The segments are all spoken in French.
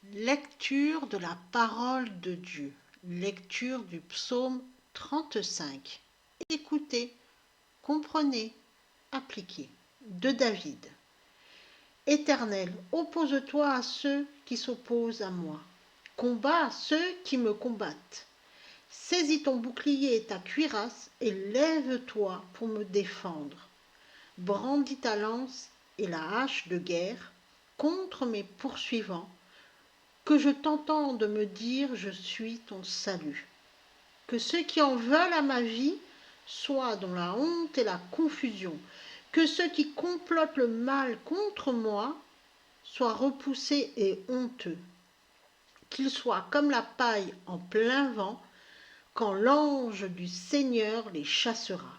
Lecture de la parole de Dieu. Lecture du psaume 35. Écoutez, comprenez, appliquez. De David. Éternel, oppose-toi à ceux qui s'opposent à moi. Combat ceux qui me combattent. Saisis ton bouclier et ta cuirasse et lève-toi pour me défendre. Brandis ta lance et la hache de guerre contre mes poursuivants. Que je t'entende me dire je suis ton salut. Que ceux qui en veulent à ma vie soient dans la honte et la confusion. Que ceux qui complotent le mal contre moi soient repoussés et honteux. Qu'ils soient comme la paille en plein vent quand l'ange du Seigneur les chassera.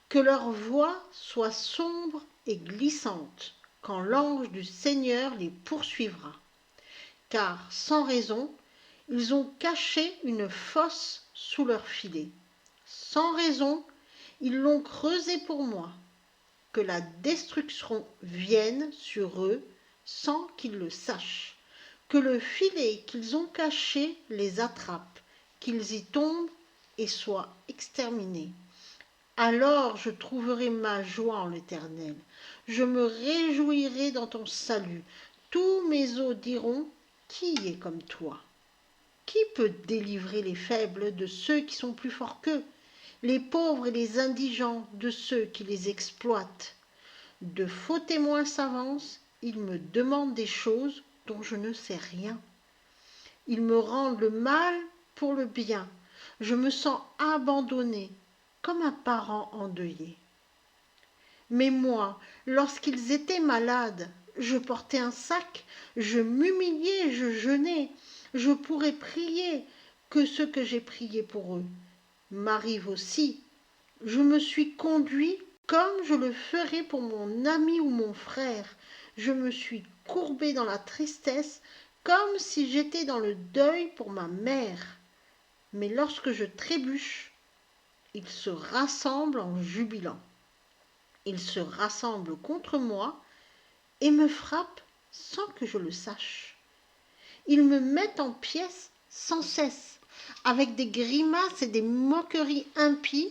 Que leur voie soit sombre et glissante quand l'ange du Seigneur les poursuivra. Car sans raison, ils ont caché une fosse sous leur filet. Sans raison, ils l'ont creusée pour moi. Que la destruction vienne sur eux sans qu'ils le sachent. Que le filet qu'ils ont caché les attrape, qu'ils y tombent et soient exterminés. Alors je trouverai ma joie en l'Éternel. Je me réjouirai dans ton salut. Tous mes os diront: qui est comme toi? Qui peut délivrer les faibles de ceux qui sont plus forts qu'eux, les pauvres et les indigents de ceux qui les exploitent? De faux témoins s'avancent, ils me demandent des choses dont je ne sais rien. Ils me rendent le mal pour le bien. Je me sens abandonné, comme un parent endeuillé. Mais moi, lorsqu'ils étaient malades, je portais un sac, je m'humiliais, je jeûnais. Je pourrais prier que ce que j'ai prié pour eux m'arrive aussi. Je me suis conduit comme je le ferais pour mon ami ou mon frère. Je me suis courbé dans la tristesse comme si j'étais dans le deuil pour ma mère. Mais lorsque je trébuche, ils se rassemblent en jubilant. Ils se rassemblent contre moi et me frappent sans que je le sache. Ils me mettent en pièces sans cesse. Avec des grimaces et des moqueries impies,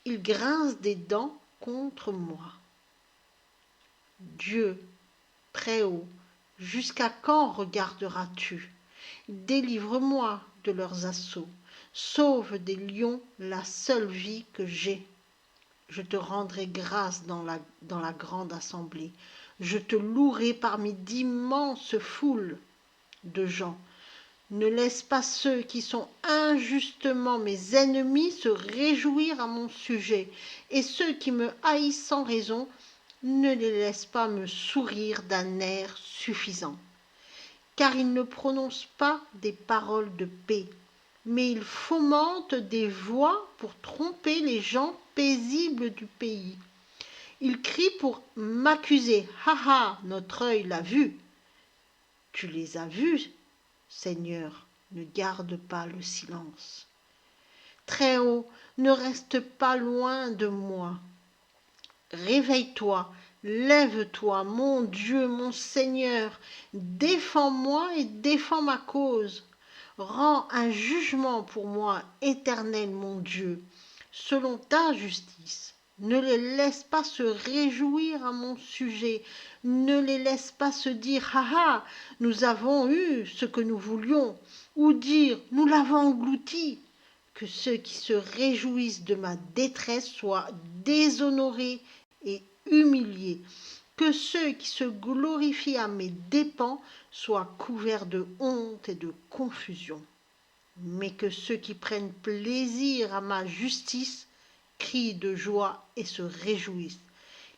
ils grincent des dents contre moi. Dieu, très haut, jusqu'à quand regarderas-tu? Délivre-moi de leurs assauts. Sauve des lions la seule vie que j'ai. Je te rendrai grâce dans la grande assemblée. Je te louerai parmi d'immenses foules de gens. Ne laisse pas ceux qui sont injustement mes ennemis se réjouir à mon sujet, et ceux qui me haïssent sans raison, ne les laisse pas me sourire d'un air suffisant. Car ils ne prononcent pas des paroles de paix, mais ils fomentent des voix pour tromper les gens paisibles du pays. Ils crient pour m'accuser. Ha ha, notre œil l'a vu. Tu les as vus, Seigneur, ne garde pas le silence. Très haut, ne reste pas loin de moi. Réveille-toi, lève-toi, mon Dieu, mon Seigneur, défends-moi et défends ma cause. Rends un jugement pour moi, Éternel mon Dieu, selon ta justice. Ne les laisse pas se réjouir à mon sujet, ne les laisse pas se dire « Ah ah, nous avons eu ce que nous voulions » ou dire « Nous l'avons englouti ». Que ceux qui se réjouissent de ma détresse soient déshonorés et humiliés. Que ceux qui se glorifient à mes dépens soient couverts de honte et de confusion. Mais que ceux qui prennent plaisir à ma justice crient de joie et se réjouissent.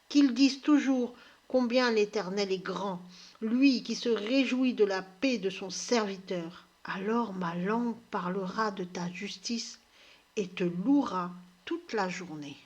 Qu'ils disent toujours combien l'Éternel est grand, lui qui se réjouit de la paix de son serviteur. Alors ma langue parlera de ta justice et te louera toute la journée.